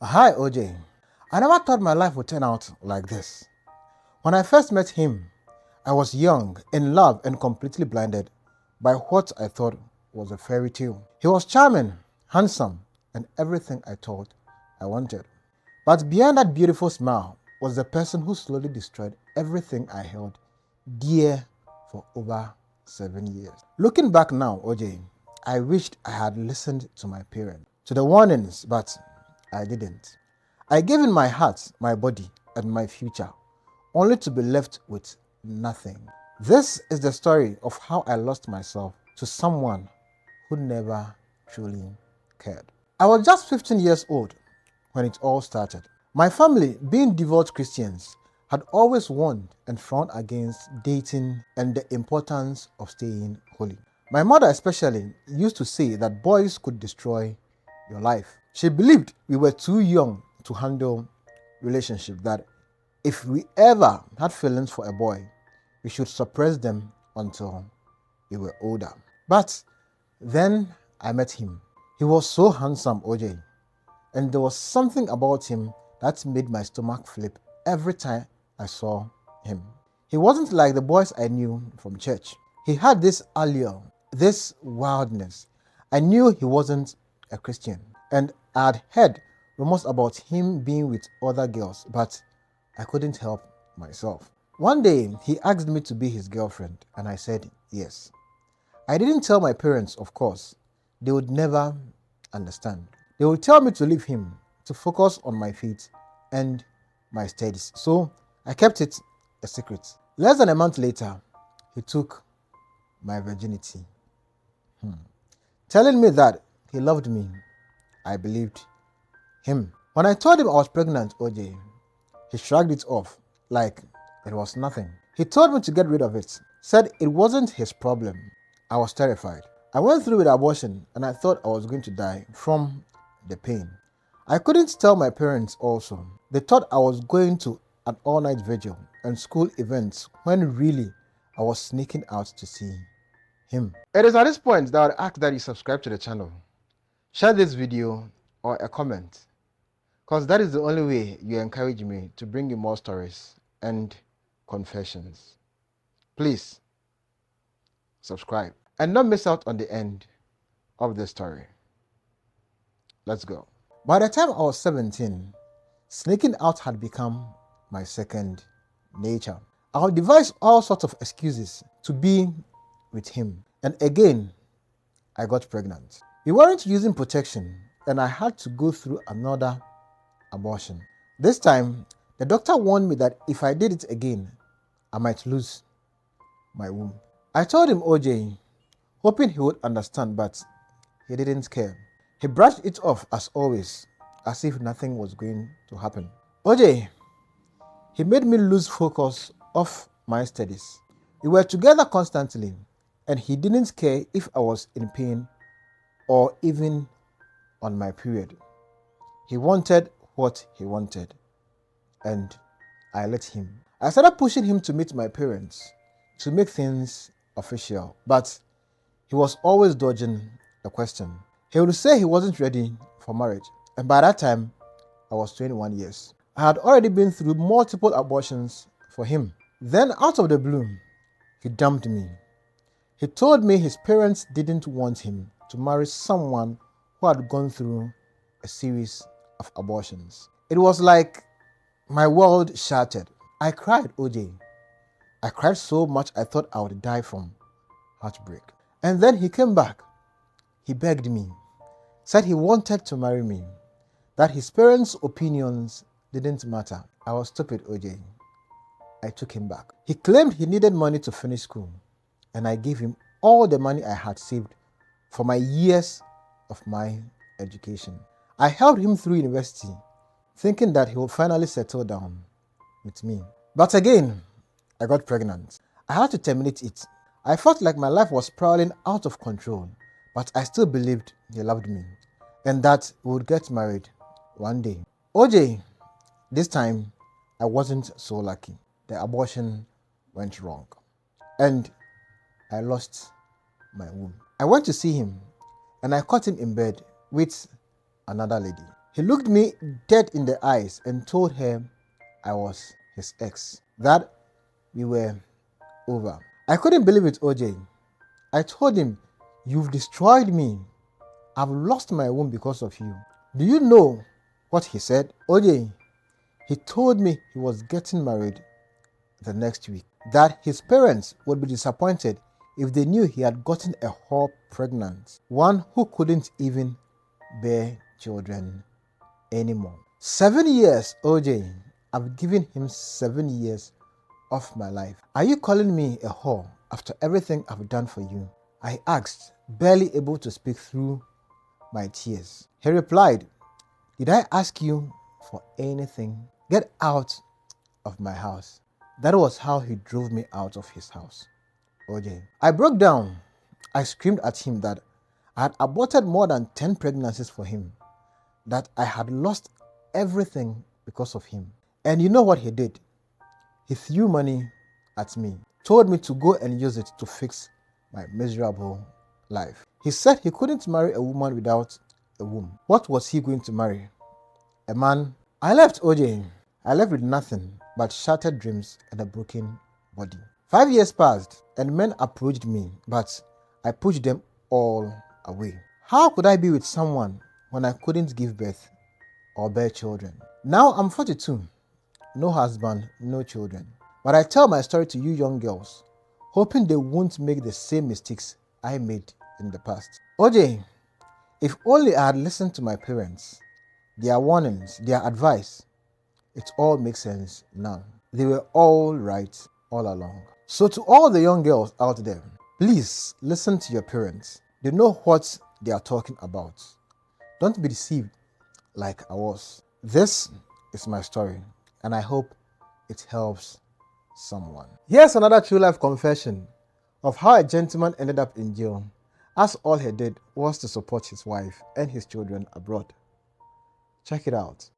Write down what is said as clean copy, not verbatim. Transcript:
Hi, OJ. I never thought my life would turn out like this. When I first met him, I was young, in love, and completely blinded by what I thought was a fairy tale. He was charming, handsome, and everything I thought I wanted. But beyond that beautiful smile was the person who slowly destroyed everything I held dear for over 7 years. Looking back now, OJ, I wished I had listened to my parents, to the warnings, but I didn't. I gave in my heart, my body, and my future, only to be left with nothing. This is the story of how I lost myself to someone who never truly cared. I was just 15 years old when it all started. My family, being devout Christians, had always warned and frowned against dating and the importance of staying holy. My mother especially used to say that boys could destroy your life. She believed we were too young to handle relationships, that if we ever had feelings for a boy, we should suppress them until we were older. But then I met him. He was so handsome, OJ, and there was something about him that made my stomach flip every time I saw him. He wasn't like the boys I knew from church. He had this allure, this wildness. I knew he wasn't a Christian, and I had heard rumors about him being with other girls, but I couldn't help myself. One day, he asked me to be his girlfriend, and I said yes. I didn't tell my parents, of course. They would never understand. They would tell me to leave him, to focus on my faith and my studies. So I kept it a secret. Less than a month later, he took my virginity. Telling me that he loved me, I believed him. When I told him I was pregnant, OJ, he shrugged it off like it was nothing. He told me to get rid of it, said it wasn't his problem. I was terrified. I went through with abortion and I thought I was going to die from the pain. I couldn't tell my parents also. They thought I was going to an all-night vigil and school events when really I was sneaking out to see him. It is at this point that I would ask that you subscribe to the channel, share this video or a comment, because that is the only way you encourage me to bring you more stories and confessions. Please subscribe and not miss out on the end of the story. Let's go. By the time I was 17, sneaking out had become my second nature. I would devise all sorts of excuses to be with him. And again, I got pregnant. We weren't using protection and I had to go through another abortion. This time, the doctor warned me that if I did it again, I might lose my womb. I told him OJ, hoping he would understand, but he didn't care. He brushed it off as always, as if nothing was going to happen. OJ, he made me lose focus of my studies. We were together constantly, and he didn't care if I was in pain or even on my period. He wanted what he wanted, and I let him. I started pushing him to meet my parents to make things official, but he was always dodging the question. He would say he wasn't ready for marriage, and by that time, I was 21 years. I had already been through multiple abortions for him. Then, out of the blue, he dumped me. He told me his parents didn't want him to marry someone who had gone through a series of abortions. It was like my world shattered. I cried, OJ. I cried so much I thought I would die from heartbreak. And then he came back. He begged me, said he wanted to marry me, that his parents' opinions didn't matter. I was stupid, OJ. I took him back. He claimed he needed money to finish school, and I gave him all the money I had saved for my years of my education. I helped him through university, thinking that he would finally settle down with me. But again, I got pregnant. I had to terminate it. I felt like my life was spiraling out of control, but I still believed he loved me and that we would get married one day. OJ, this time I wasn't so lucky. The abortion went wrong and I lost my womb. I went to see him and I caught him in bed with another lady. He looked me dead in the eyes and told her I was his ex, that we were over. I couldn't believe it, OJ. I told him, "You've destroyed me. I've lost my womb because of you." Do you know what he said? OJ, he told me he was getting married the next week, that his parents would be disappointed if they knew he had gotten a whore pregnant, one who couldn't even bear children anymore. 7 years, OJ. I've given him 7 years of my life. Are you calling me a whore after everything I've done for you? I asked, barely able to speak through my tears. He replied, "Did I ask you for anything? Get out of my house." That was how he drove me out of his house, OJ. I broke down. I screamed at him that I had aborted more than 10 pregnancies for him, that I had lost everything because of him. And you know what he did? He threw money at me, told me to go and use it to fix my miserable life. He said he couldn't marry a woman without a womb. What was he going to marry? A man? I left, OJ. I left with nothing but shattered dreams and a broken body. 5 years passed and men approached me, but I pushed them all away. How could I be with someone when I couldn't give birth or bear children? Now I'm 42, no husband, no children. But I tell my story to you young girls, hoping they won't make the same mistakes I made in the past. OJ, if only I had listened to my parents, their warnings, their advice, it all makes sense now. They were all right all along. So to all the young girls out there, please listen to your parents. They know what they are talking about. Don't be deceived like I was. This is my story, and I hope it helps someone. Here's another true life confession of how a gentleman ended up in jail, as all he did was to support his wife and his children abroad. Check it out.